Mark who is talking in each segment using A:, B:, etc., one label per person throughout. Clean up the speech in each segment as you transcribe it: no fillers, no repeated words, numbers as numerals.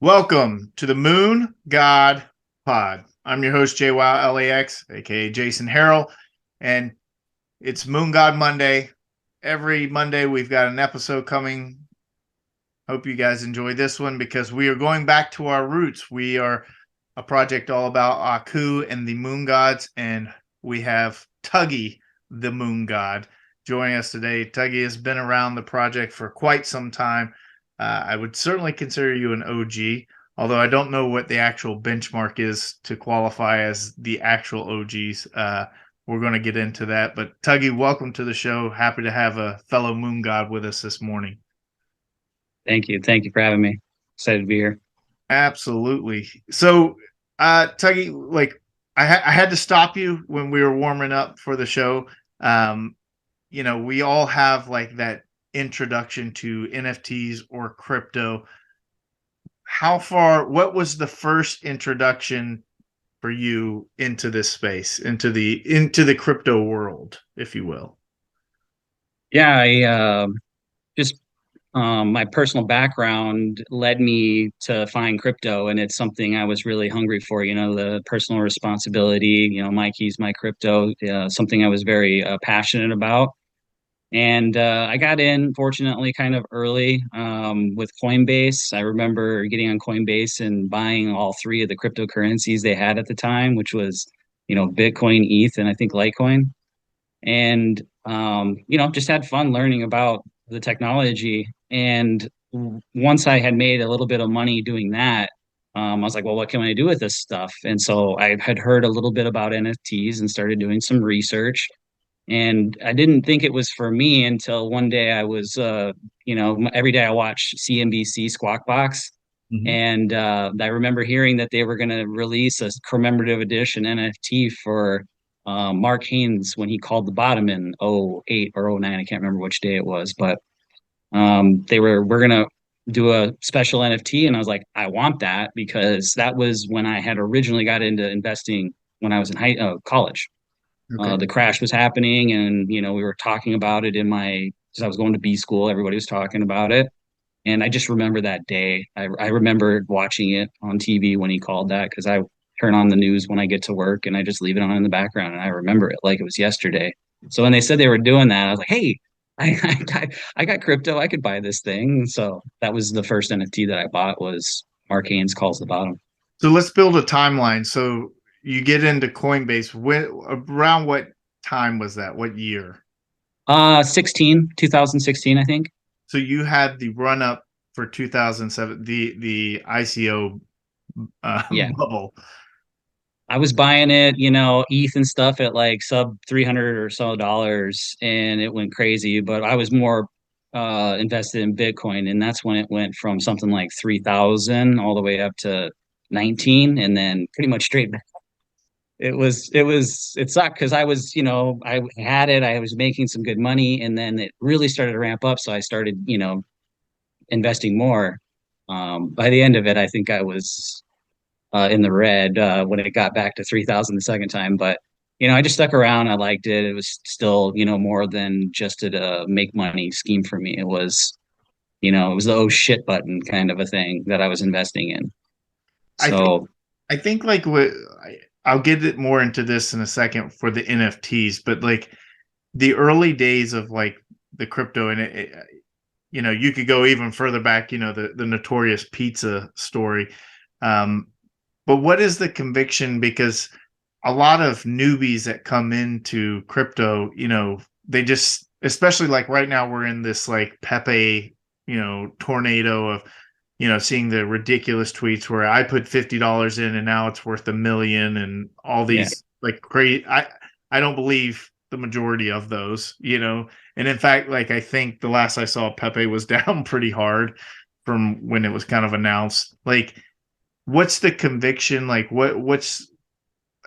A: Welcome to the Moon God Pod. I'm your host, JwowLax, aka Jason Harrell, and it's Moon God Monday. Every Monday, we've got an episode coming. Hope you guys enjoy this one because we are going back to our roots. We are a project all about AKU and the Moon Gods, and we have Tuggy, the Moon God, joining us today. Tuggy has been around the project for quite some time. I would certainly consider you an OG, although I don't know what the actual benchmark is to qualify as the actual OGs. We're going to get into that. But Tuggy, welcome to the show. Happy to have a fellow Moon God with us this morning.
B: Thank you. Thank you for having me. Excited to be here.
A: Absolutely. So, Tuggy, like I had to stop you when we were warming up for the show. Um, we all have like that introduction to NFTs or crypto. What was the first introduction for you into this space, into the crypto world, if you will?
B: Yeah, I just my personal background led me to find crypto, and it's something I was really hungry for. The personal responsibility. My keys, my crypto. Something I was very passionate about. And I got in, fortunately, kind of early with Coinbase. I remember getting on Coinbase and buying all three of the cryptocurrencies they had at the time, which was, Bitcoin, ETH, and I think Litecoin. And just had fun learning about the technology. And once I had made a little bit of money doing that, I was like, well, what can I do with this stuff? And so I had heard a little bit about NFTs and started doing some research. And I didn't think it was for me until one day I was, every day I watch CNBC Squawk Box.
A: Mhm.
B: And I remember hearing that they were going to release a commemorative edition NFT for Mark Haynes when he called the bottom in '08 or '09. I can't remember which day it was, but we're going to do a special NFT. And I was like, I want that because that was when I had originally got into investing when I was in college.
A: Okay.
B: The crash was happening, and we were talking about it because I was going to B school. Everybody was talking about it, and I just remember that day. I remember watching it on TV when he called that because I turn on the news when I get to work and I just leave it on in the background, and I remember it like it was yesterday. So when they said they were doing that, I was like, hey. I got crypto. I could buy this thing. So that was the first NFT that I bought was Mark Haynes Calls the Bottom.
A: So let's build a timeline. So you get into Coinbase. Around what time was that? What year?
B: 2016, I think.
A: So you had the run up for 2007, the ICO
B: Yeah.
A: bubble.
B: I was buying it, ETH and stuff at like sub 300 or so dollars, and it went crazy. But I was more invested in Bitcoin, and that's when it went from something like 3,000 all the way up to 19, and then pretty much straight back. It sucked because I had it, I was making some good money, and then it really started to ramp up. So I started, investing more. By the end of it, I think I was in the red when it got back to 3,000 the second time. But I just stuck around. I liked it. It was still more than just a make money scheme for me. It was the oh shit button kind of a thing that I was investing in.
A: I think
B: So
A: I think like what I'll get it more into this in a second for the NFTs, but like the early days of like the crypto and you could go even further back, the notorious pizza story. Um, but what is the conviction? Because a lot of newbies that come into crypto, they just, especially like right now, we're in this like Pepe, tornado of, seeing the ridiculous tweets where I put $50 in and now it's worth 1 million and all
B: yeah,
A: these like crazy. I don't believe the majority of those, and in fact, like I think the last I saw Pepe was down pretty hard from when it was kind of announced. Like, what's the conviction? Like, what's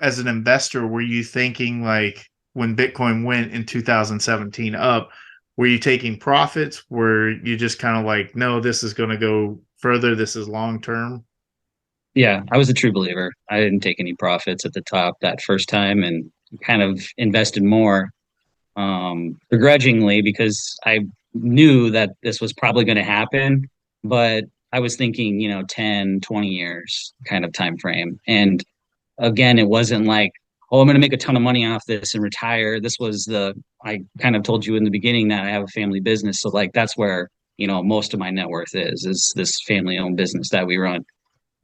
A: as an investor, were you thinking like when Bitcoin went in 2017 up, were you taking profits? Were you just kind of like, no, this is going to go further. This is long term.
B: yeah, I was a true believer. I didn't take any profits at the top that first time and kind of invested more begrudgingly because I knew that this was probably going to happen. But I was thinking, 10, 20 years kind of time frame. And again, it wasn't like, oh, I'm going to make a ton of money off this and retire. I kind of told you in the beginning that I have a family business. So like, that's where, most of my net worth is this family owned business that we run.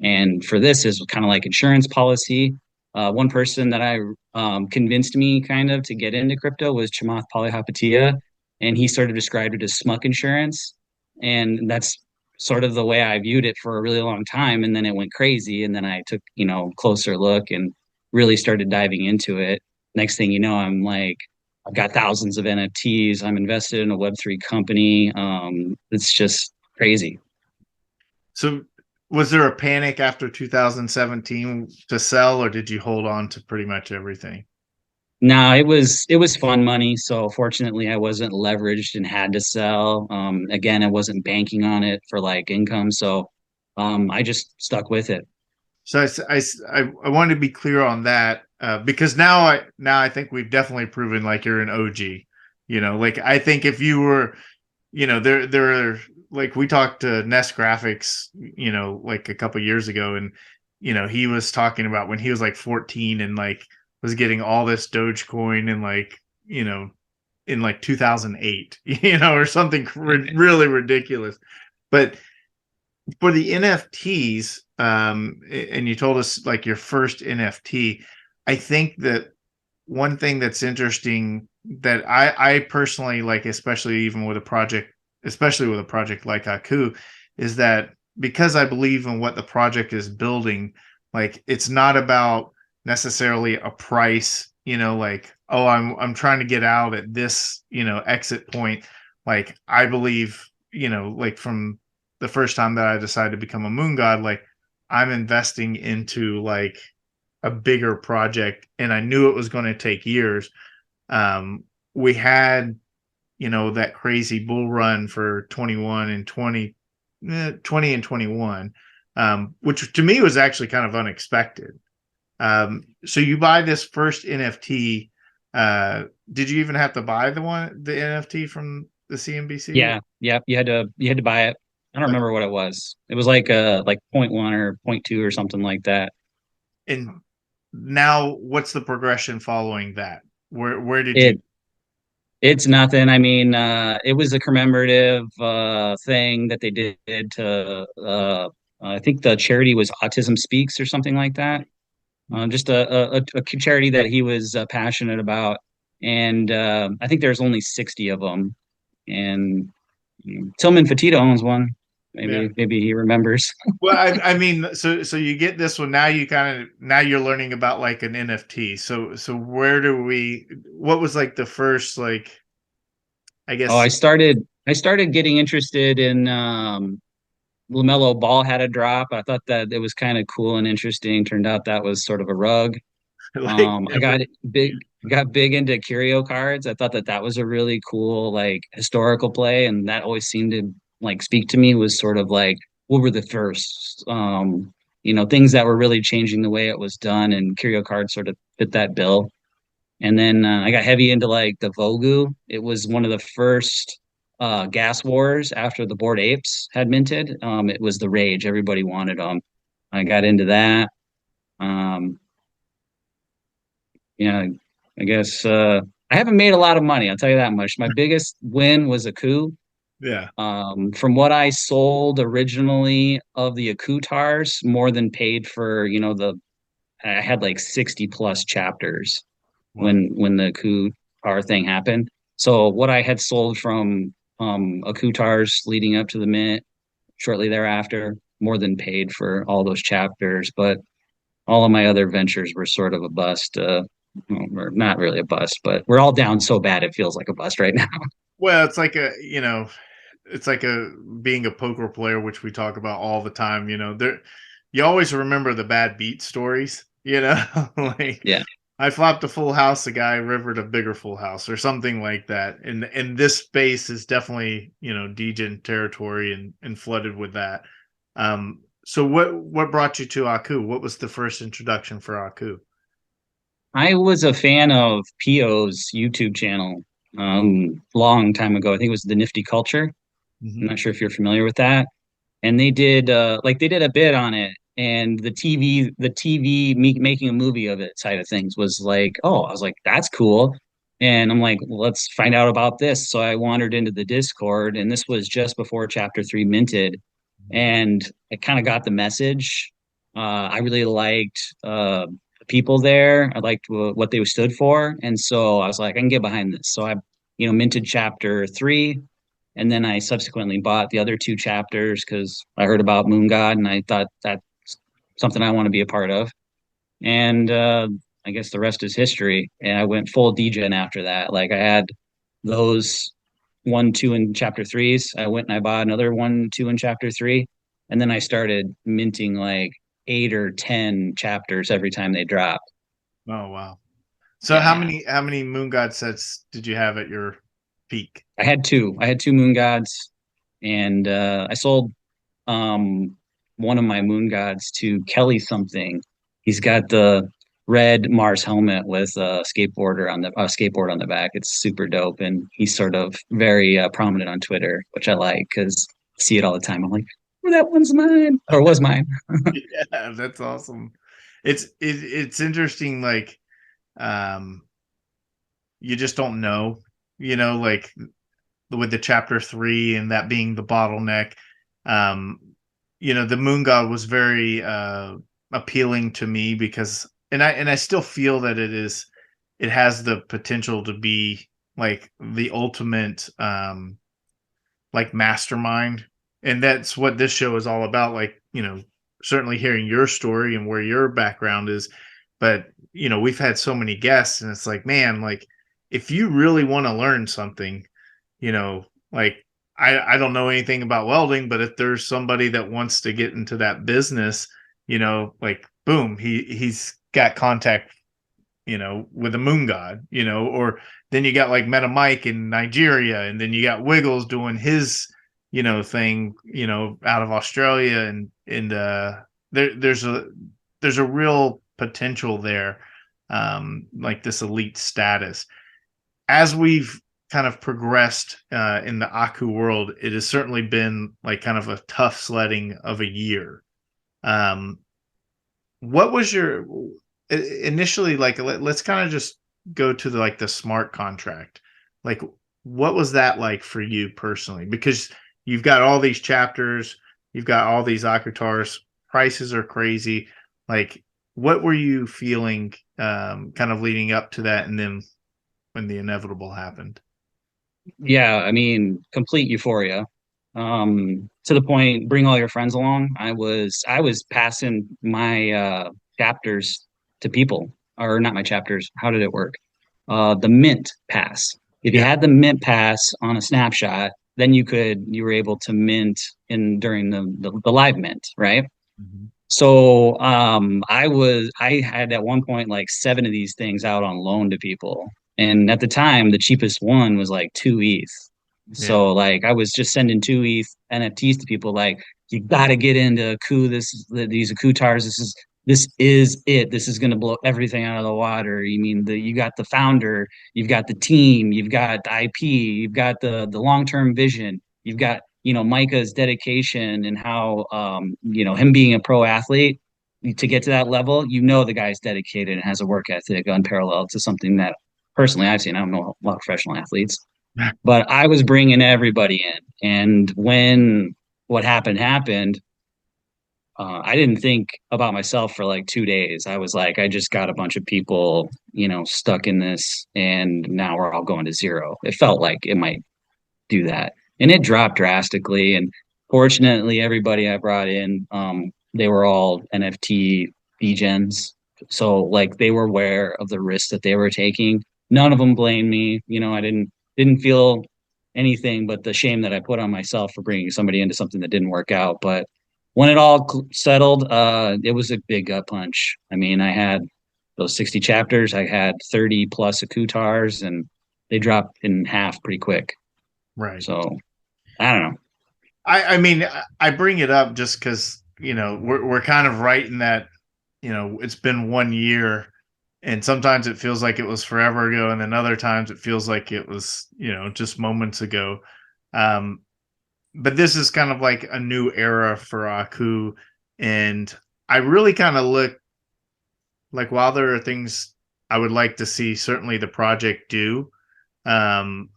B: And for this is kind of like insurance policy. One person that I convinced me kind of to get into crypto was Chamath Palihapitiya, and he sort of described it as smuck insurance. And that's sort of the way I viewed it for a really long time. And then it went crazy. And then I took, closer look and really started diving into it. Next thing you know, I'm like, I've got thousands of NFTs. I'm invested in a Web3 company. It's just crazy.
A: So was there a panic after 2017 to sell, or did you hold on to pretty much everything?
B: No, it was fun money. So fortunately, I wasn't leveraged and had to sell. Again, I wasn't banking on it for like income, so I just stuck with it.
A: So I wanted to be clear on that, because now I think we've definitely proven like you're an OG. Like I think if you were, there are, like, we talked to Nest Graphics, like a couple years ago, and he was talking about when he was like 14 and like was getting all this Dogecoin and like, in like 2008, or something really ridiculous. But for the NFTs, and you told us like your first NFT, I think that one thing that's interesting that I personally like, especially even with a project, especially with a project like Aku, is that because I believe in what the project is building, like it's not about necessarily a price, like, oh, I'm trying to get out at this, exit point. Like I believe, like from the first time that I decided to become a moon god, like I'm investing into like a bigger project, and I knew it was going to take years. We had, that crazy bull run for 21 and 20, 20 and 21, which to me was actually kind of unexpected. So you buy this first NFT. Did you even have to buy the NFT from the CNBC?
B: Yeah, yeah, you had to buy it. I don't remember what it was. It was like point one or point two or something like that.
A: And now what's the progression following that? Where did you?
B: It It's nothing. I mean, it was a commemorative thing that they did to I think the charity was Autism Speaks or something like that. Just a charity that he was passionate about, and I think there's only 60 of them. And Tillman Fertitta owns one.
A: Yeah.
B: Maybe he remembers.
A: Well, I mean, so you get this one now. Now you're learning about like an NFT. So where do we? What was like the first, like, I
B: Oh,
A: guess.
B: I started getting interested in LaMelo Ball had a drop. I thought that it was kind of cool and interesting. Turned out that was sort of a rug.
A: Like
B: I
A: every.
B: got big into curio cards. I thought that that was a really cool like historical play, and that always seemed to like speak to me. Was sort of like what were the first things that were really changing the way it was done, and curio cards sort of fit that bill. And then I got heavy into like the Vogu. It was one of the first gas wars after the Bored Apes had minted. It was the rage. Everybody wanted them. I got into that. Um, yeah, I guess I haven't made a lot of money. I'll tell you that much. My biggest win was a coup.
A: Yeah.
B: From what I sold originally of the Akutars, more than paid for, I had like 60 plus chapters
A: Wow.
B: when the Akutar thing happened. So what I had sold from Akutars leading up to the mint, shortly thereafter, more than paid for all those chapters. But all of my other ventures were sort of a bust. Or not really a bust, but we're all down so bad it feels like a bust right now.
A: Well, it's like it's like a being a poker player, which we talk about all the time. There, you always remember the bad beat stories. Like
B: Yeah.
A: I flopped a full house, the guy rivered a bigger full house, or something like that. And this space is definitely, degen territory and flooded with that. So what brought you to Aku? What was the first introduction for Aku?
B: I was a fan of Pio's YouTube channel long time ago. I think it was the Nifty Culture. I'm
A: Hmm.
B: not sure if you're familiar with that. and they did a bit on it, and making a movie of it side of things was like, oh, I was like, that's cool. And I'm like, well, let's find out about this. So I wandered into the Discord, and this was just before chapter 3 minted, and I kind of got the message. I really liked the people there. I liked what they stood for, and so I was like, I can get behind this. So I, minted chapter 3, and then I subsequently bought the other two chapters because I heard about Moon God and I thought that's something I want to be a part of. And I guess the rest is history. And I went full degen after that. Like I had those 1, 2, and chapter 3s. I went and I bought another 1, 2, and chapter 3. And then I started minting like 8 or 10 chapters every time they dropped.
A: Oh wow. So
B: Yeah.
A: how many Moon God sets did you have at your peak?
B: I had two. I had two Moon Gods, and I sold one of my Moon Gods to Kelly something. He's got the red Mars helmet with a skateboard on the back. It's super dope, and he's sort of very prominent on Twitter, which I like because I see it all the time. I'm like, oh, that one's mine, or was mine.
A: Yeah, that's awesome. It's interesting, like um you just don't know, like with the chapter 3 and that being the bottleneck. Um, the Moon God was very appealing to me because and I still feel that it has the potential to be like the ultimate like mastermind. And that's what this show is all about. Like, certainly hearing your story and where your background is, but we've had so many guests and it's like, man, like if you really want to learn something, like I don't know anything about welding, but if there's somebody that wants to get into that business, like boom, he's got contact, with the Moon God, or then you got like Meta Mike in Nigeria, and then you got Wiggles doing his, thing, out of Australia, and there's a real potential there, like this elite status. As we've kind of progressed in the Aku world, it has certainly been like kind of a tough sledding of a year. Um, what was your initially like? Let's kind of just go to like the smart contract. Like, what was that like for you personally? Because you've got all these chapters, you've got all these Akutars, prices are crazy. Like, what were you feeling kind of leading up to that, and then when the inevitable happened?
B: Yeah, I mean, complete euphoria. To the point, bring all your friends along. I was passing my chapters to people, or not my chapters. How did it work? The mint pass. If you
A: Yeah.
B: had the mint pass on a snapshot, then you were able to mint in during the live mint, right?
A: Mhm.
B: So I had at one point like 7 of these things out on loan to people. And at the time, the cheapest one was like 2 ETH.
A: Yeah.
B: So like I was just sending 2 ETH NFTs to people like, you gotta get into AKU, these AKU tars. This is it. This is gonna blow everything out of the water. You got the founder, you've got the team, you've got the IP, you've got the long-term vision, you've got Micah's dedication and how him being a pro athlete to get to that level, the guy's dedicated and has a work ethic unparalleled to something that personally I've seen. I don't know a lot of professional athletes, but I was bringing everybody in, and when what happened, I didn't think about myself for like 2 days. I was like, I just got a bunch of people, stuck in this, and now we're all going to zero. It felt like it might do that. And it dropped drastically. And fortunately, everybody I brought in, they were all NFT degens. So like they were aware of the risk that they were taking. None of them blamed me. I didn't feel anything but the shame that I put on myself for bringing somebody into something that didn't work out. But when it all settled, it was a big gut punch. I mean, I had those 60 chapters, I had 30 plus Akutars, and they dropped in half pretty quick.
A: Right.
B: So I don't know.
A: I mean, I bring it up just because we're kind of right in that, it's been 1 year, and sometimes it feels like it was forever ago, and then other times it feels like it was just moments ago. Um, but this is kind of like a new era for AKU, and I really kind of look like, while there are things I would like to see certainly the project do, um,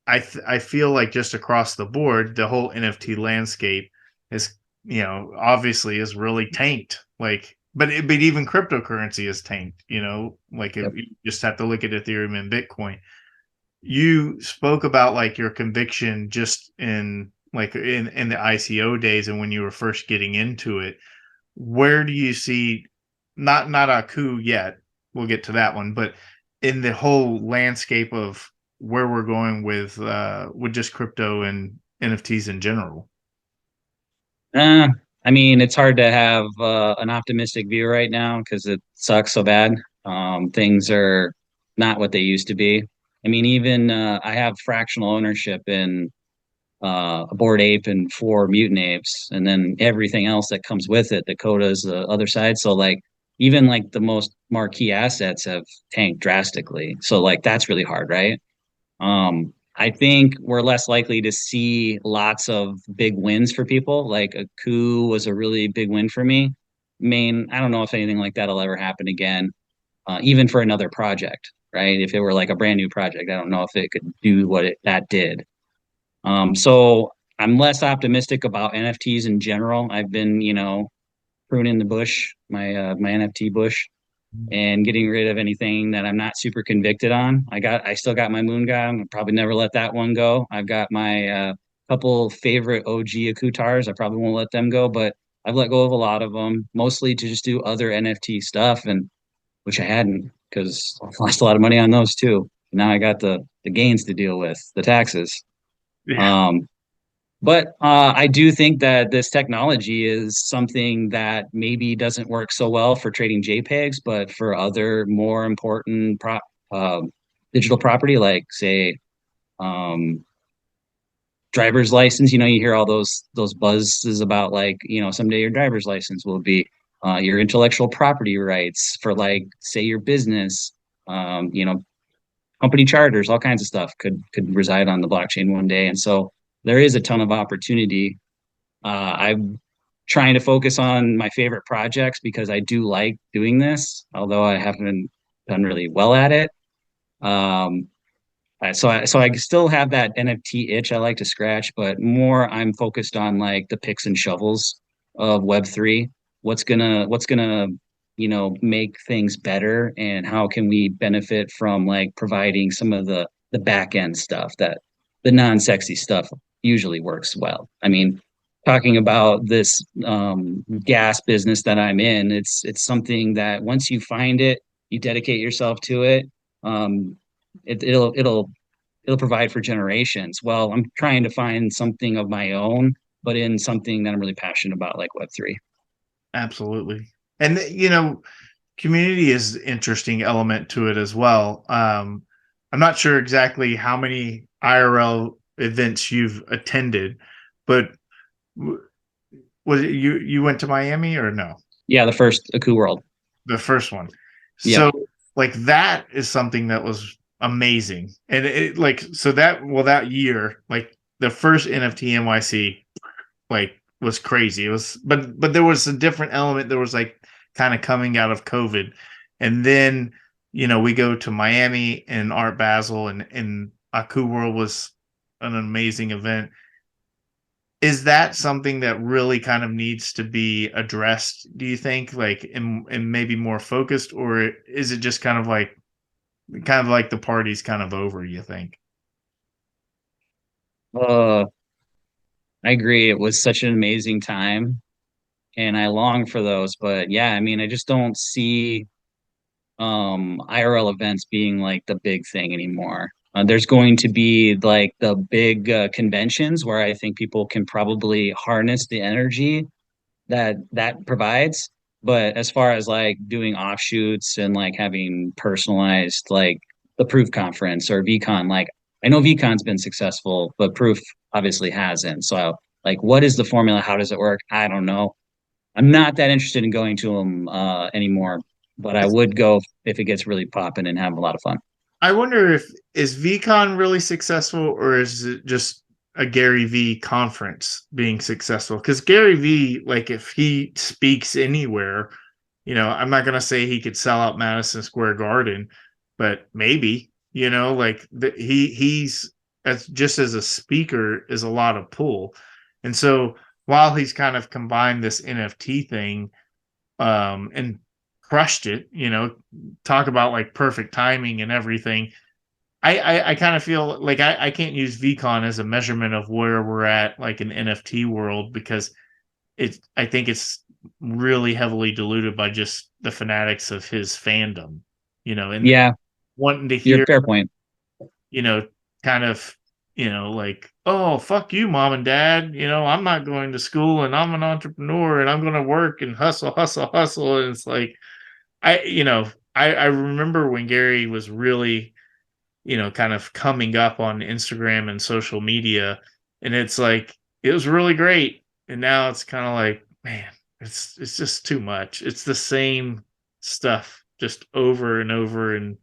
A: I feel like just across the board, the whole NFT landscape is, obviously is really tanked. Like, but even cryptocurrency is tanked. Like if
B: Yep.
A: you just have to look at Ethereum and Bitcoin. You spoke about like your conviction just in the ICO days and when you were first getting into it. Where do you see, not a coup yet? We'll get to that one, but in the whole landscape of where we're going with just crypto and NFTs in general.
B: Uh, I mean, it's hard to have an optimistic view right now because it sucks so bad. Things are not what they used to be. I mean, even I have fractional ownership in a Bored Ape and four Mutant Apes, and then everything else that comes with it. Dakota's the other side. So like even like the most marquee assets have tanked drastically. So like that's really hard, right? I think we're less likely to see lots of big wins for people. Like a coup was a really big win for me. I mean, I don't know if anything like that'll ever happen again, even for another project, right? If it were like a brand new project, I don't know if it could do what that did. So I'm less optimistic about NFTs in general. I've been, pruning the bush, my NFT bush, and getting rid of anything that I'm not super convicted on. I still got my Moon God. I'll probably never let that one go. I've got my couple favorite OG Akutars. I probably won't let them go, but I've let go of a lot of them, mostly to just do other NFT stuff, and which I hadn't because I lost a lot of money on those too. Now I got the gains to deal with, the taxes.
A: Yeah,
B: Um, but I do think that this technology is something that maybe doesn't work so well for trading JPEGs, but for other more important uh, digital property, like say um, driver's license. You hear all those buzzes about like someday your driver's license will be your intellectual property rights for like say your business. Company charters, all kinds of stuff could reside on the blockchain one day, and so there is a ton of opportunity. I'm trying to focus on my favorite projects because I do like doing this, although I haven't done really well at it. Um, so I still have that NFT itch I like to scratch, but more I'm focused on like the picks and shovels of Web3. What's gonna make things better, and how can we benefit from like providing some of the back end stuff that the non-sexy stuff usually works well. I mean, talking about this gas business that I'm in, it's something that once you find it, you dedicate yourself to it. Um, it'll provide for generations. Well, I'm trying to find something of my own, but in something that I'm really passionate about, like Web3.
A: absolutely. And community is an interesting element to it as well. I'm not sure exactly how many IRL events you've attended, but was it you went to Miami or no?
B: Yeah, the first Aku World.
A: The first one.
B: Yep.
A: So like that is something that was amazing. And it like so that well that year, like the first NFT NYC like was crazy. It was but there was a different element that was like kind of coming out of COVID. And then, we go to Miami and Art Basel and Aku World was an amazing event. Is that something that really kind of needs to be addressed, do you think, like and maybe more focused, or is it just kind of like the party's kind of over, you think?
B: Uh, I agree. It was such an amazing time, and I long for those. But yeah, I mean, I just don't see IRL events being like the big thing anymore. There's going to be like the big conventions where I think people can probably harness the energy that provides. But as far as like doing offshoots and like having personalized like the Proof conference or VCon, like I know VCon's been successful, but Proof obviously hasn't. So like, what is the formula? How does it work? I don't know. I'm not that interested in going to them anymore, but I would go if it gets really popping and have a lot of fun.
A: I wonder if is VCon really successful or is it just a Gary V conference being successful, because Gary V, like if he speaks anywhere, I'm not gonna say he could sell out Madison Square Garden, but maybe, like he's as just as a speaker is a lot of pull. And so while he's kind of combined this NFT thing, and crushed it, talk about like perfect timing and everything. I kind of feel like I can't use VCon as a measurement of where we're at like an NFT world, because I think it's really heavily diluted by just the fanatics of his fandom, and
B: Yeah,
A: wanting to
B: you're
A: hear,
B: fair point.
A: you know, kind of, like, oh, fuck you, mom and dad. I'm not going to school and I'm an entrepreneur and I'm going to work and hustle, hustle, hustle. And it's like, I remember when Gary was really, kind of coming up on Instagram and social media, and it's like, it was really great. And now it's kind of like, man, it's just too much. It's the same stuff just over and over. And,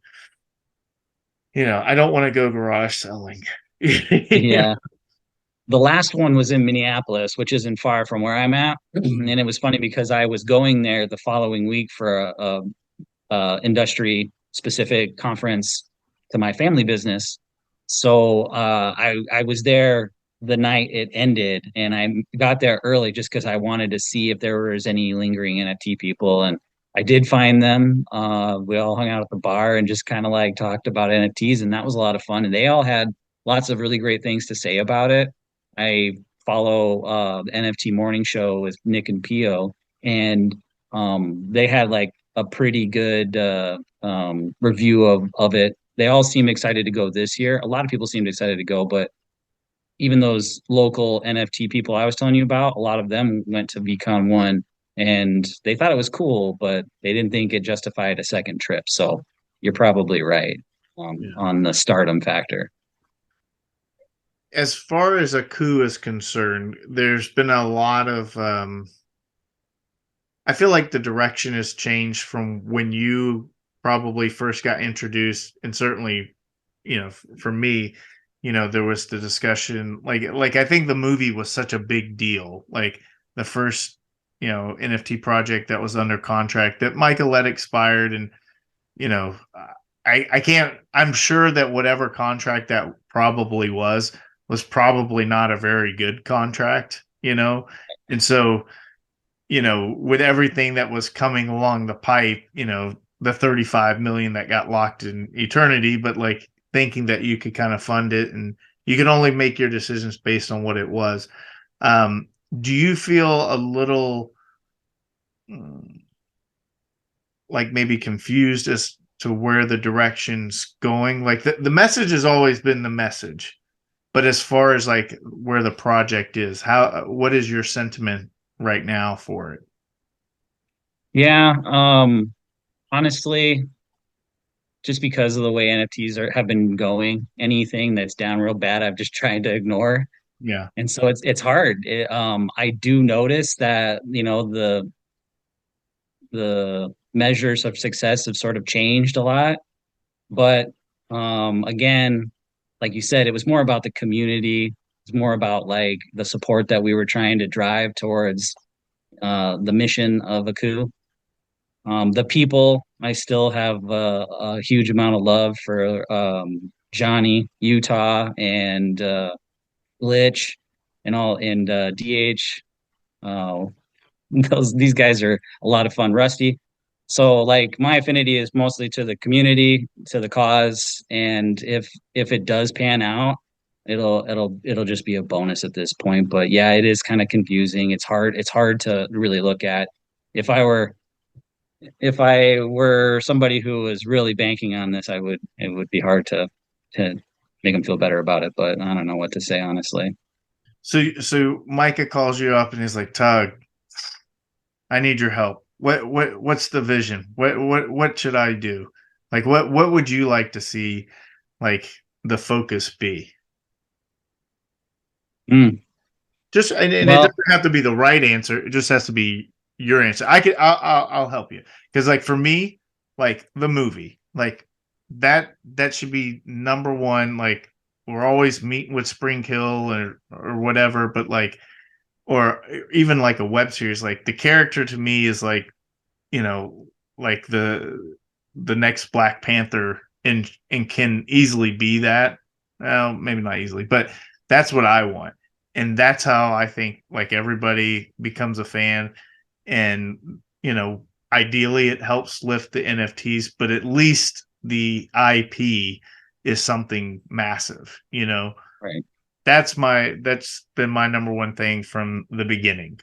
A: I don't want to go garage selling. Yeah.
B: Yeah. The last one was in Minneapolis, which isn't far from where I'm at. And it was funny because I was going there the following week for a industry specific conference to my family business. So I was there the night it ended, and I got there early just because I wanted to see if there was any lingering NFT people, and I did find them. We all hung out at the bar and just kind of like talked about NFTs, and that was a lot of fun. And they all had lots of really great things to say about it. I follow the NFT Morning Show with Nick and Pio, and they had like a pretty good review of it. They all seem excited to go this year. A lot of people seemed excited to go, but even those local NFT people I was telling you about, a lot of them went to VCon 1 and they thought it was cool, but they didn't think it justified a second trip. So you're probably right
A: Yeah.
B: on the stardom factor.
A: As far as AKU is concerned, there's been a lot of I feel like the direction has changed from when you probably first got introduced, and certainly, for me, there was the discussion, like I think the movie was such a big deal, like the first, NFT project that was under contract that Micah let expired, and you know, I can't. I'm sure that whatever contract that probably was probably not a very good contract, and so, with everything that was coming along the pipe, the 35 million that got locked in eternity, but like thinking that you could kind of fund it and you can only make your decisions based on what it was. Do you feel a little mm, like maybe confused as to where the direction's going? Like the message has always been the message, but as far as like where the project is, what is your sentiment right now for it?
B: Yeah, honestly, just because of the way NFTs have been going, anything that's down real bad, I've just tried to ignore.
A: Yeah.
B: And so it's hard. I do notice that, the measures of success have sort of changed a lot. But again, like you said, it was more about the community. It's more about like the support that we were trying to drive towards the mission of AKU. The people, I still have a huge amount of love for Johnny, Utah, and Glitch, and all, and DH. Uh, these guys are a lot of fun. Rusty. So like my affinity is mostly to the community, to the cause, and if it does pan out, it'll just be a bonus at this point. But yeah, it is kind of confusing. It's hard to really look at. If I were if I were somebody who was really banking on this, it would be hard to make them feel better about it. But I don't know what to say, honestly.
A: So Micah calls you up and he's like, Tug, I need your help. What's the vision? What should I do? Like what would you like to see like the focus be?
B: Mm.
A: Just and it
B: Well,
A: doesn't have to be the right answer. It just has to be your answer. I'll help you. Because like for me, like the movie, like that should be number one, like we're always meeting with Spring Hill or whatever, but like, or even like a web series, like the character to me is like, you know, like the next Black Panther and can easily be that. Well, maybe not easily, but that's what I want. And that's how I think like everybody becomes a fan. And, ideally it helps lift the NFTs, but at least the IP is something massive,
B: Right.
A: that's been my number one thing from the beginning.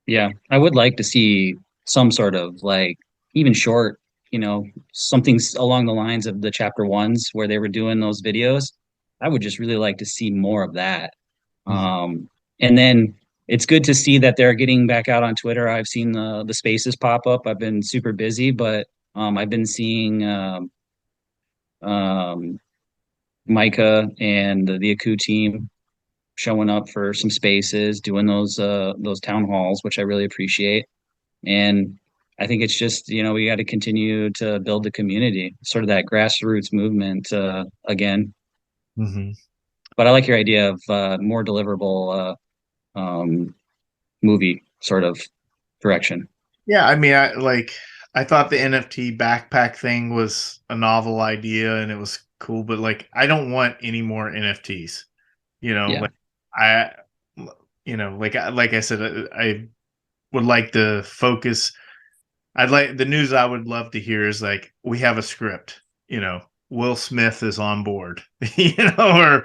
B: Yeah. I would like to see some sort of like even short, something along the lines of the chapter ones where they were doing those videos. I would just really like to see more of that.
A: Mhm.
B: And then it's good to see that they're getting back out on Twitter. I've seen the spaces pop up. I've been super busy, but I've been seeing um, Micah and the AKU team showing up for some spaces, doing those town halls, which I really appreciate. And I think it's just, we got to continue to build the community, sort of that grassroots movement again.
A: Mhm.
B: But I like your idea of more deliverable movie sort of direction.
A: Yeah, I mean, I thought the NFT backpack thing was a novel idea and it was cool, but like I don't want any more NFTs.
B: Yeah.
A: Like I like I said, I would like to focus. I'd like the news I would love to hear is like we have a script, Will Smith is on board, or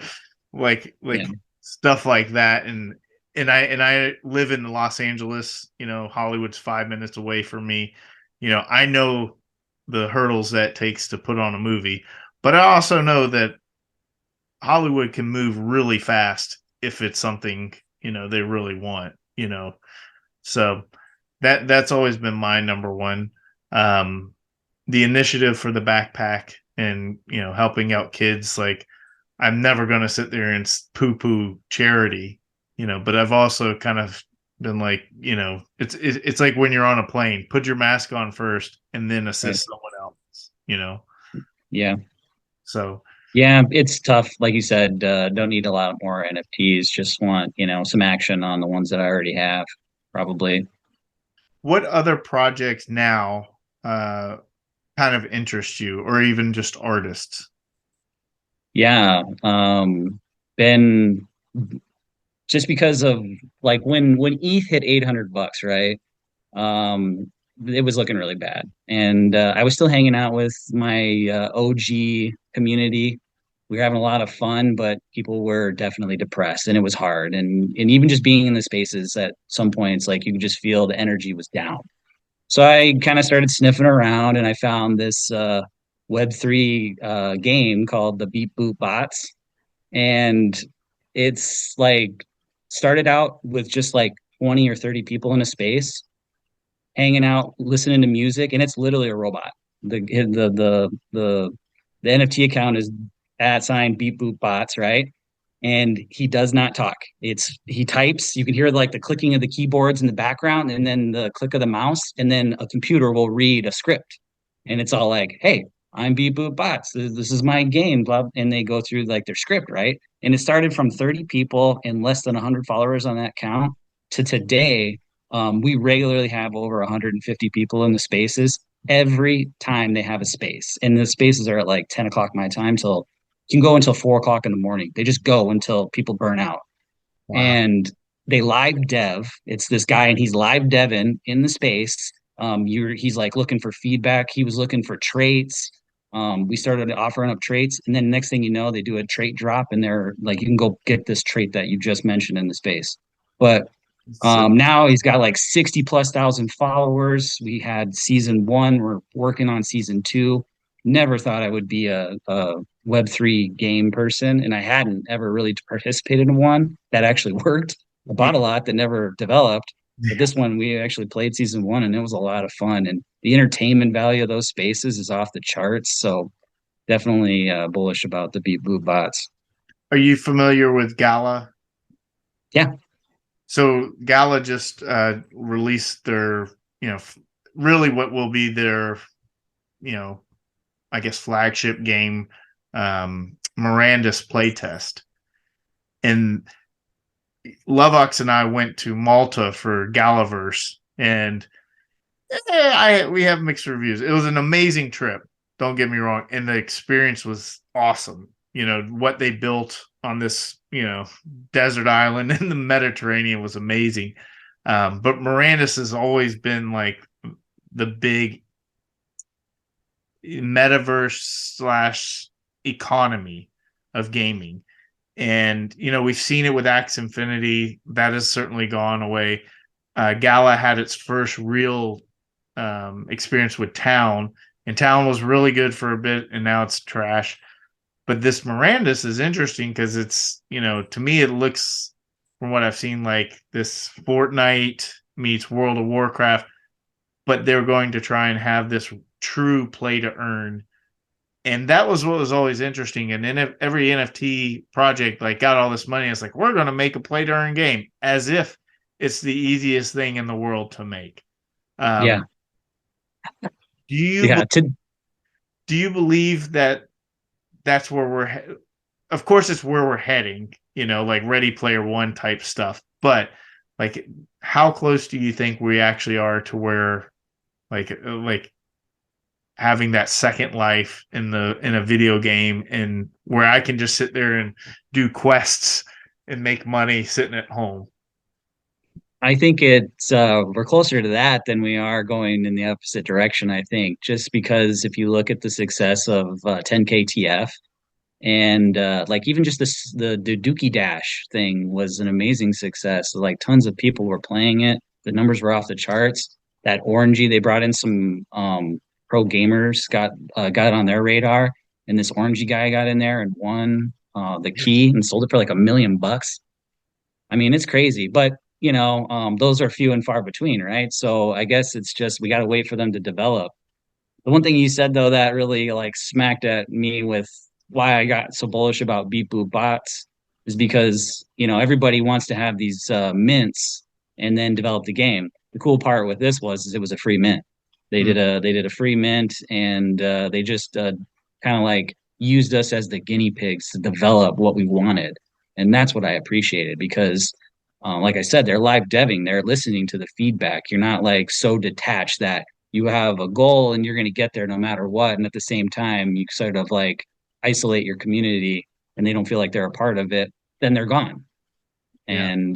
A: like
B: Yeah.
A: stuff like that. And I live in Los Angeles, Hollywood's 5 minutes away from me. I know the hurdles that takes to put on a movie, but I also know that Hollywood can move really fast if it's something, they really want. So that's always been my number one. Um, the initiative for the backpack and helping out kids, like I'm never going to sit there and poo poo charity, but I've also kind of been like, it's like when you're on a plane, put your mask on first and then
B: Right.
A: assist someone else.
B: Yeah.
A: So
B: Yeah. It's tough. Like you said, don't need a lot more NFTs. Just want, some action on the ones that I already have, probably.
A: what other projects now uh kind of interest you or even just artists?
B: Yeah. Been just because of like when ETH hit $800, right? Um, it was looking really bad. And I was still hanging out with my OG community. We were having a lot of fun, but people were definitely depressed and it was hard. And even just being in the spaces at some points, like you could just feel the energy was down. So I kind of started sniffing around and I found this Web3 game called the Beep Boop Bots. And it's like started out with just like 20 or 30 people in a space hanging out, listening to music, and it's literally a robot. The NFT account is at sign beep boop bots, right? And he does not talk. He types. You can hear like the clicking of the keyboards in the background, and then the click of the mouse, and then a computer will read a script, and it's all like, "Hey, I'm beep boop bots. This is my game." Blah, and they go through like their script, right? And it started from 30 people and less than 100 followers on that count to today we regularly have over 150 people in the spaces every time they have a space. And the spaces are at like 10 o'clock my time till you can go until 4 o'clock in the morning. They just go until people burn out.
A: Wow.
B: And they live dev. It's this guy and he's live devin in the space. He's like looking for feedback. He was looking for traits. We started offering up traits, and then next thing you know, they do a trait drop, and they're like, you can go get this trait that you just mentioned in the space. But
A: So
B: now he's got like 60 plus thousand followers. We had season one. We're working on season two. Never thought I would be a Web3 game person, and I hadn't ever really participated in one that actually worked. I bought a lot that never developed, but this one we actually played season one, and it was a lot of fun. And the entertainment value of those spaces is off the charts. So definitely bullish about the Beat Boot bots.
A: are you familiar with Gala?
B: Yeah,
A: So Gala just released their, really what will be their, you know, I guess flagship game. Miranda's playtest. And Lovox and I went to Malta for Galaverse, and we have mixed reviews. It was an amazing trip. Don't get me wrong, and the experience was awesome. What they built on this, desert island in the Mediterranean was amazing. But Miranda's has always been like the big metaverse slash economy of gaming. And, we've seen it with Axie Infinity. That has certainly gone away. Gala had its first real experience with Town, and Town was really good for a bit, and now it's trash. But this Miranda's is interesting because it's, to me, it looks, from what I've seen, like this Fortnite meets World of Warcraft, but they're going to try and have this true play to earn. And that was what was always interesting. And then every NFT project like got all this money. It's like, we're going to make a play to earn game, as if it's the easiest thing in the world to make.
B: Yeah.
A: Do you
B: Yeah.
A: do you believe that that's where of course it's where we're heading, like Ready Player One type stuff, but like how close do you think we actually are to where like having that second life in a video game, and where I can just sit there and do quests and make money sitting at home?
B: I think we're closer to that than we are going in the opposite direction, I think, just because if you look at the success of 10KTF and like even just the Dookie Dash thing was an amazing success. Like tons of people were playing it. The numbers were off the charts. That Orangey, they brought in some pro gamers, got on their radar, and this Orangey guy got in there and won the key and sold it for like $1 million. I mean, it's crazy, but those are few and far between, right? So I guess it's just we got to wait for them to develop. The one thing you said though that really like smacked at me with why I got so bullish about Beep Boop bots is because everybody wants to have these mints and then develop the game. The cool part with this was is it was a free mint. They did a free mint, and they just kind of like used us as the guinea pigs to develop what we wanted, and that's what I appreciated because. Like I said, they're live deving. They're listening to the feedback. You're not like so detached that you have a goal and you're going to get there no matter what. And at the same time, you sort of like isolate your community and they don't feel like they're a part of it, then they're gone.
A: Yeah.
B: And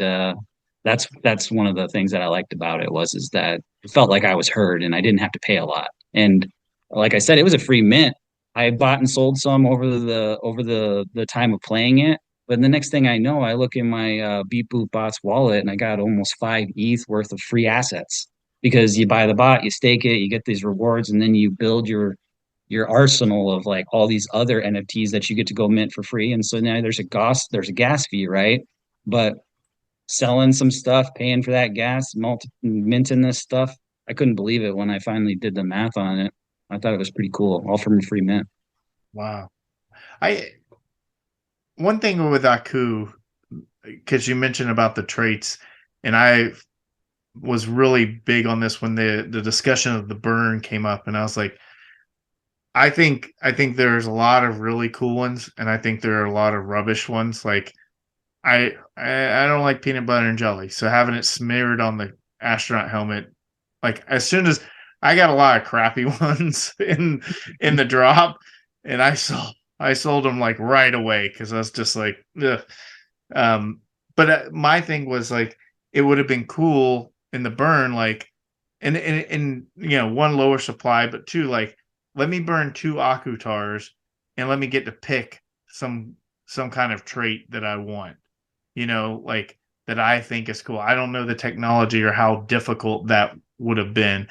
B: that's one of the things that I liked about it was is that it felt like I was heard and I didn't have to pay a lot. And like I said, it was a free mint. I bought and sold some over the time of playing it. But the next thing I know, I look in my Beep Boop Bot's wallet and I got almost 5 ETH worth of free assets because you buy the bot, you stake it, you get these rewards, and then you build your arsenal of like all these other NFTs that you get to go mint for free. And so now there's a gas fee, right? But selling some stuff, paying for that gas, minting this stuff, I couldn't believe it when I finally did the math on it. I thought it was pretty cool, all from a free mint.
A: Wow. I One thing with Aku, because you mentioned about the traits, and I was really big on this when the discussion of the burn came up, and I was like, I think there's a lot of really cool ones, and I think there are a lot of rubbish ones. Like I don't like peanut butter and jelly, so having it smeared on the astronaut helmet, like as soon as I got a lot of crappy ones in the drop, and I sold them like right away because I was just like, ugh. But my thing was like, it would have been cool in the burn, like, and one lower supply, but two, like, let me burn two Akutars, and let me get to pick some kind of trait that I want, like that I think is cool. I don't know the technology or how difficult that would have been,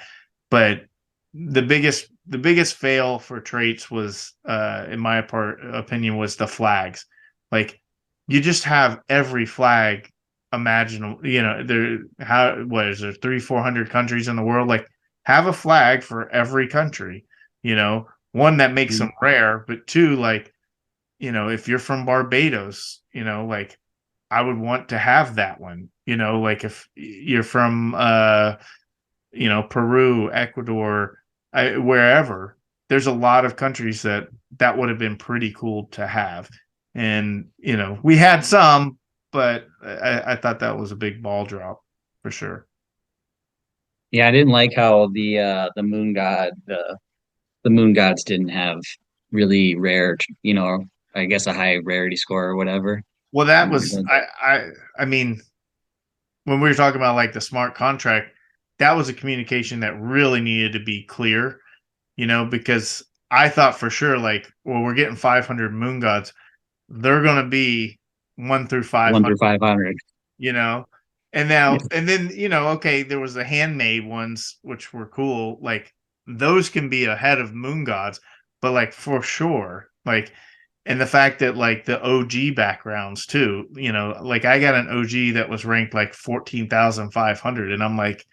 A: but the biggest fail for traits was, in my opinion, was the flags. Like, you just have every flag imaginable. What is there, 300-400 countries in the world? Like, have a flag for every country. One that makes them rare, but two, like, if you're from Barbados, like, I would want to have that one. Like, if you're from Peru, Ecuador, wherever. there's a lot of countries that would have been pretty cool to have. And, we had some, but I thought that was a big ball drop for sure.
B: Yeah, I didn't like how the the moon gods didn't have really rare, I guess a high rarity score or whatever.
A: Well, that was, I mean, when we were talking about like the smart contract, that was a communication that really needed to be clear, because I thought for sure, like, well, we're getting 500 moon gods. They're going to be 1 through
B: 1 through
A: 500,
B: 500.
A: you know? And now, and then, okay, there was the handmade ones, which were cool. Like, those can be ahead of moon gods, but like for sure, like, and the fact that like the OG backgrounds too, like I got an OG that was ranked like 14,500, and I'm like,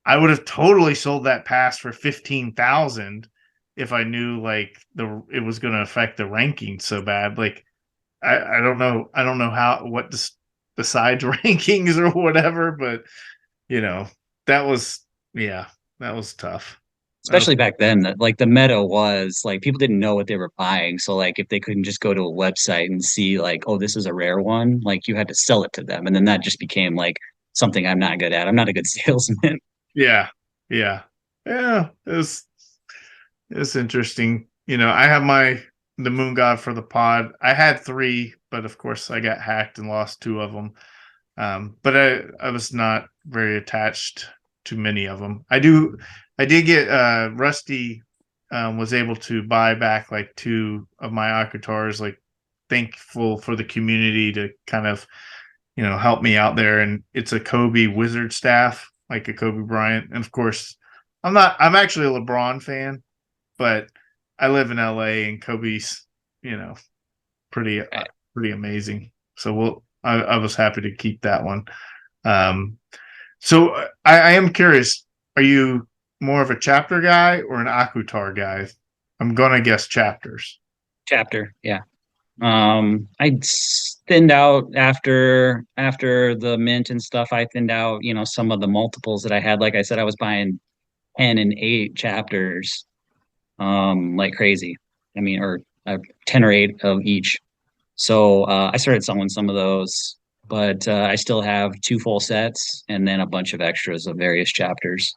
A: I would have totally sold that pass for 15,000 if I knew like it was going to affect the ranking so bad. Like I don't know how what besides rankings or whatever, but you know that was yeah that was tough. That was,
B: Especially back then, like the meta was like people didn't know what they were buying. So like if they couldn't just go to a website and see like, oh, this is a rare one, like you had to sell it to them. And then that just became like something I'm not good at. I'm not a good salesman.
A: yeah yeah yeah. It's interesting. I have the moon god for the pod. I had three, but of course I got hacked and lost two of them. But I was not very attached to many of them. I did get Rusty was able to buy back like two of my Akutars, like thankful for the community to kind of, help me out there. And it's a Kobe wizard staff, like a Kobe Bryant. And of course, I'm actually a LeBron fan, but I live in LA and Kobe's, you know, pretty pretty amazing. So I was happy to keep that one. Um, so I am curious, are you more of a chapter guy or an Akutar guy? I'm gonna guess chapters.
B: Chapter, yeah. I thinned out after the mint and stuff. I thinned out, some of the multiples that I had. Like I said, I was buying 10 and 8 chapters, like crazy. I mean, or 10 or 8 of each. So I started selling some of those, but I still have 2 full sets and then a bunch of extras of various chapters.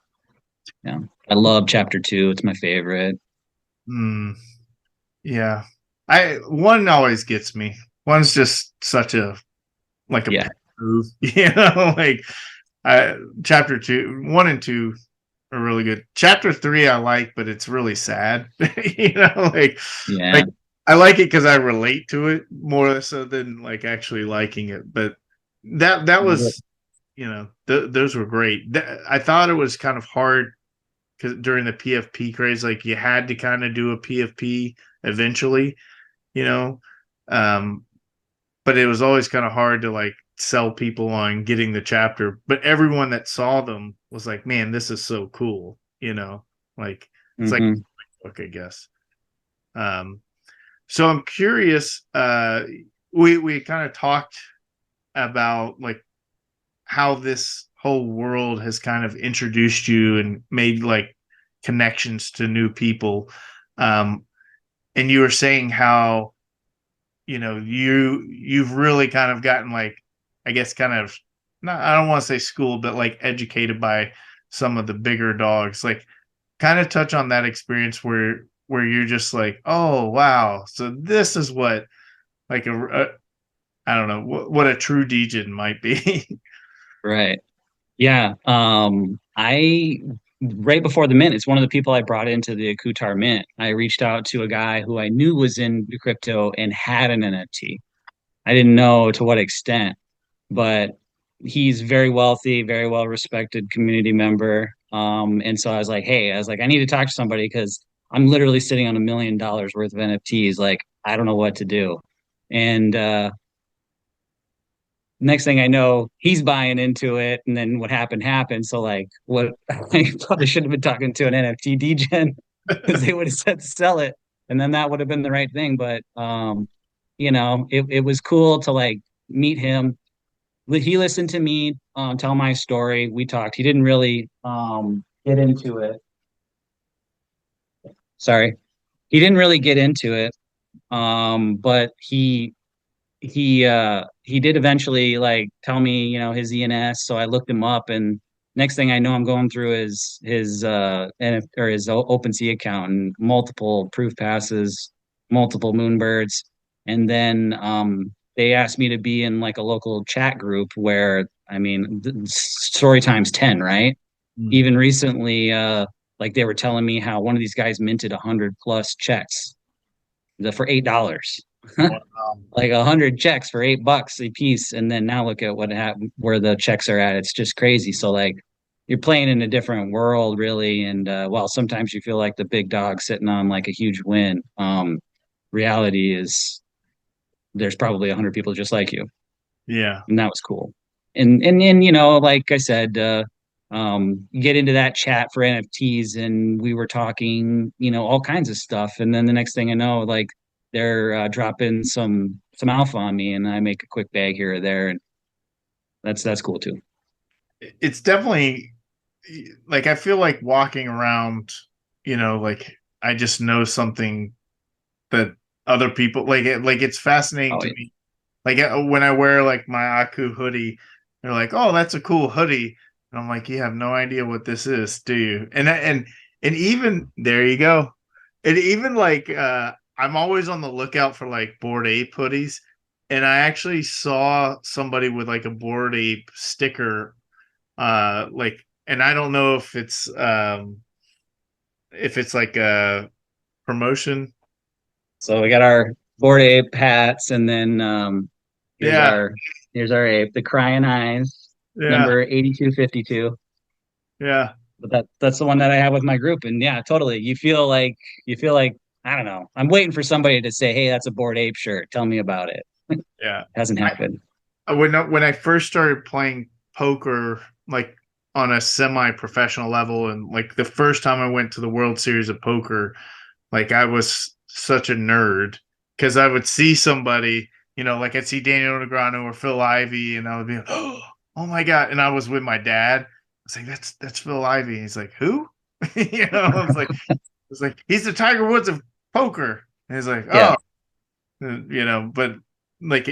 B: Yeah, I love chapter 2. It's my favorite.
A: Hmm. Yeah. I one always gets me. One's just such a like a
B: Yeah,
A: move, like I chapter two, one and two are really good. Chapter three I like, but it's really sad.
B: yeah.
A: Like I like it because I relate to it more so than like actually liking it. But that was those were great. I thought it was kind of hard because during the PFP craze, like you had to kind of do a PFP eventually, you know. Um, but it was always kind of hard to like sell people on getting the chapter. But everyone that saw them was like, "Man, this is so cool," Like it's like
B: Hmm.
A: book, I guess. Um, so I'm curious. We kind of talked about like how this whole world has kind of introduced you and made like connections to new people. Um, and you were saying how you've really kind of gotten like I guess kind of not I don't want to say school but like educated by some of the bigger dogs, like kind of touch on that experience where you're just like, oh wow, so this is what like I don't know what a true degen might be.
B: Right. Yeah. I right before the mint, it's one of the people I brought into the Kutar mint. I reached out to a guy who I knew was in crypto and had an NFT. I didn't know to what extent, but he's very wealthy, very well respected community member. And so I was like, hey, I need to talk to somebody because I'm literally sitting on $1 million worth of NFTs. Like, I don't know what to do. And next thing I know, he's buying into it, and then what happened. So like, what I probably should have been talking to an NFT degen because they would have said sell it, and then that would have been the right thing. But it was cool to like meet him. He listened to me tell my story. We talked. He didn't really get into it. Sorry. he didn't really get into it. But he did eventually like tell me, his ENS. So I looked him up, and next thing I know, I'm going through his or his OpenSea account and multiple proof passes, multiple moonbirds, and then they asked me to be in like a local chat group where I mean story times 10, right?
A: Mm.
B: Even recently, like they were telling me how one of these guys minted 100+ checks for $8.
A: Wow.
B: Like 100 checks for $8 a piece, and then now look at what happened, where the checks are at. It's just crazy. So like you're playing in a different world, really. And while sometimes you feel like the big dog sitting on like a huge win, reality is there's probably 100 people just like you,
A: Yeah.
B: and that was cool. And like I said, get into that chat for NFTs, and we were talking, all kinds of stuff. And then the next thing I know, like they're dropping some alpha on me, and I make a quick bag here or there, and that's cool too.
A: It's definitely like I feel like walking around, like I just know something that other people like it's fascinating
B: Oh
A: to
B: yeah,
A: me. Like when I wear like my Aku hoodie, they're like, "Oh, that's a cool hoodie." And I'm like, "You have no idea what this is, do you?" And even there you go. And even like I'm always on the lookout for like Bored Ape hoodies. And I actually saw somebody with like a Bored Ape sticker like, and I don't know if it's like a promotion.
B: so we got our Bored Ape hats, and then here's
A: Yeah,
B: our here's our ape, the crying eyes,
A: yeah,
B: number 8252.
A: yeah,
B: But that's the one that I have with my group. And yeah, totally. You feel like I don't know. I'm waiting for somebody to say, "Hey, that's a Bored Ape shirt. Tell me about it."
A: yeah.
B: Hasn't happened.
A: When I first started playing poker, like on a semi-professional level, and like the first time I went to the World Series of Poker, like I was such a nerd because I would see somebody, like I'd see Daniel Negreanu or Phil Ivey, and I would be like, oh my god! And I was with my dad. I was like, that's Phil Ivey. He's like, who? I was like, he's the Tiger Woods of poker. And he's like,
B: Yeah.
A: oh, but like,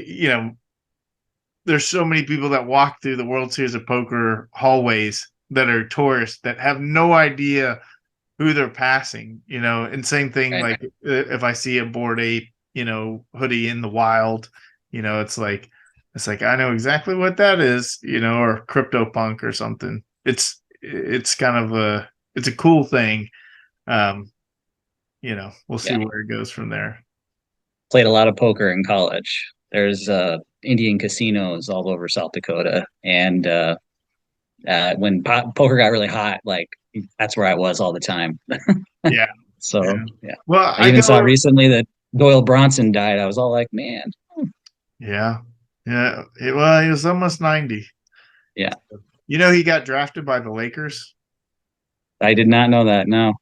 A: there's so many people that walk through the World Series of Poker hallways that are tourists that have no idea who they're passing, and same thing
B: Right.
A: like if I see a Bored Ape, hoodie in the wild, it's like I know exactly what that is, or CryptoPunk or something. It's kind of it's a cool thing. Um, we'll see
B: Yeah.
A: where it goes from there.
B: Played a lot of poker in college. There's Indian casinos all over South Dakota, and when poker got really hot, like that's where I was all the time.
A: Yeah,
B: So
A: yeah.
B: yeah,
A: Well,
B: I
A: I
B: even saw
A: go.
B: recently that Doyle Bronson died. I was all like, man,
A: Yeah, yeah. Well, he was almost 90.
B: yeah,
A: He got drafted by the Lakers.
B: I did not know that. No,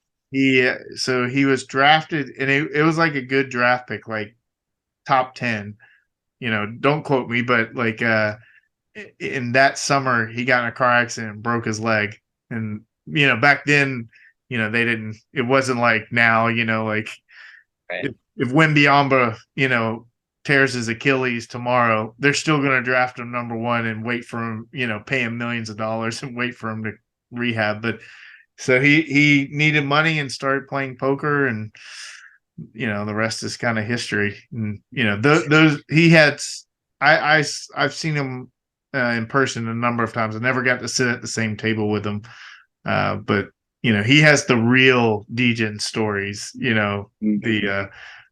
A: So he was drafted, and it was like a good draft pick, like top 10. Don't quote me, but like in that summer, he got in a car accident and broke his leg. And back then, they didn't. It wasn't like now. Like
B: right,
A: if Wembyamba, tears his Achilles tomorrow, they're still going to draft him number one and wait for him, pay him millions of dollars and wait for him to rehab. But so he needed money and started playing poker, and the rest is kind of history. And those he had. I've seen him in person a number of times. I never got to sit at the same table with him, but he has the real Degen stories. The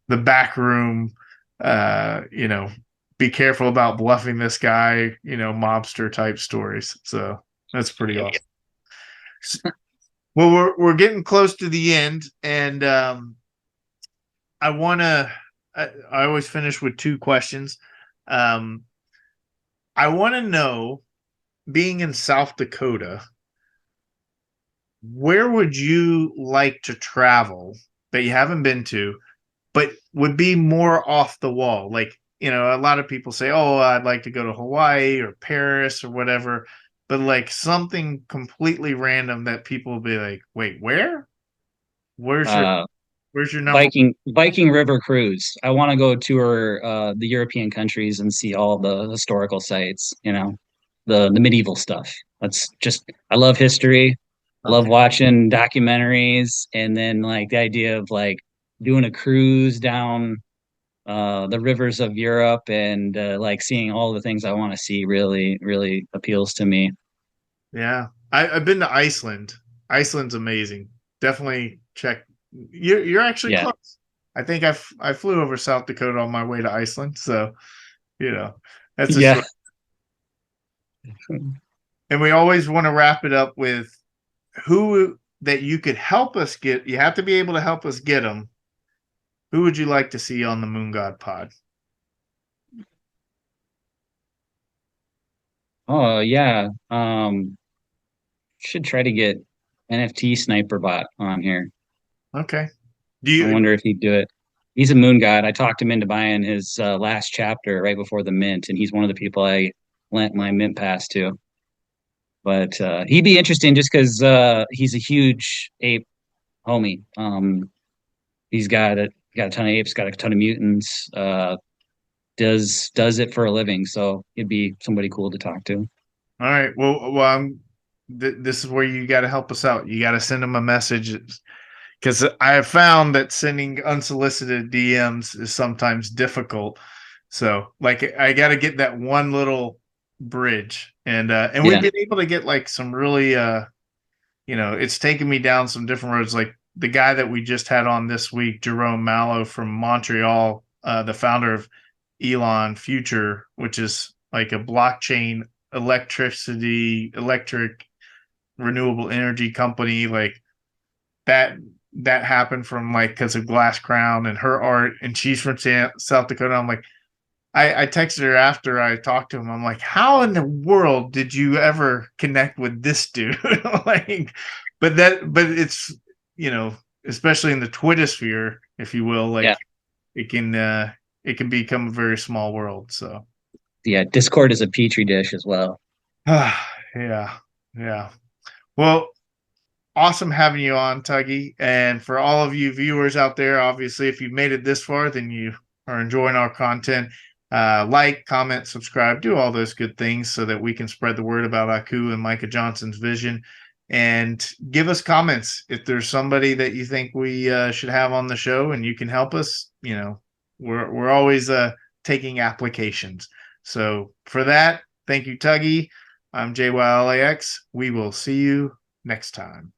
A: back room. Uh, you know, be careful about bluffing this guy. Mobster type stories. So that's pretty
B: yeah.
A: awesome. Well, we're getting close to the end, and I want to. I always finish with two questions. Um, I want to know, being in South Dakota, where would you like to travel that you haven't been to, but would be more off the wall? Like, a lot of people say, "Oh, I'd like to go to Hawaii or Paris or whatever," but like something completely random that people will be like, "Wait, where? Where's your
B: Uh,
A: Where's your number?
B: Viking River cruise. I want to go tour the European countries and see all the historical sites, the medieval stuff. That's just I love history. I love
A: Okay.
B: watching documentaries and then like the idea of like doing a cruise down the rivers of Europe and like seeing all the things I want to see really, really appeals to me.
A: Yeah. I've been to Iceland. Iceland's amazing. Definitely check. You're actually
B: Yeah.
A: close. I think I flew over South Dakota on my way to Iceland. So, you know, that's a
B: Yeah.
A: short. And we always want to wrap it up with who that you could help us get. You have to be able to help us get them. Who would you like to see on the Moon God Pod?
B: Oh yeah. Should try to get NFT Sniper Bot on here.
A: Okay. Do
B: I
A: you
B: wonder if he'd do it. He's a moon god. I talked him into buying his last chapter right before the mint, and he's one of the people I lent my mint pass to. But he'd be interesting just because he's a huge ape homie. He's got a ton of apes, got a ton of mutants. Does it for a living, so it'd be somebody cool to talk to.
A: all right? This is where you got to help us out. You got to send them a message because I have found that sending unsolicited DMs is sometimes difficult. So, like, I got to get that one little bridge, and we've
B: Yeah,
A: been able to get like some really, it's taken me down some different roads. Like the guy that we just had on this week, Jerome Mallow from Montreal, the founder of Elon Future, which is like a blockchain electric renewable energy company. Like that that happened from like because of Glass Crown and her art, and she's from South Dakota. I'm like, I texted her after I talked to him. I'm like, how in the world did you ever connect with this dude? Like, but it's you know, especially in the Twitter sphere, if you will,
B: yeah,
A: like it can become a very small world. So
B: yeah. Discord is a petri dish as well.
A: yeah, yeah. Well, awesome having you on, Tuggy. And for all of you viewers out there, obviously, if you've made it this far, then you are enjoying our content. Like, comment, subscribe, do all those good things so that we can spread the word about AKU and Micah Johnson's vision. And give us comments if there's somebody that you think we should have on the show, and you can help us. We're always taking applications. So for that, thank you, Tuggy. I'm JwowLax. We will see you next time.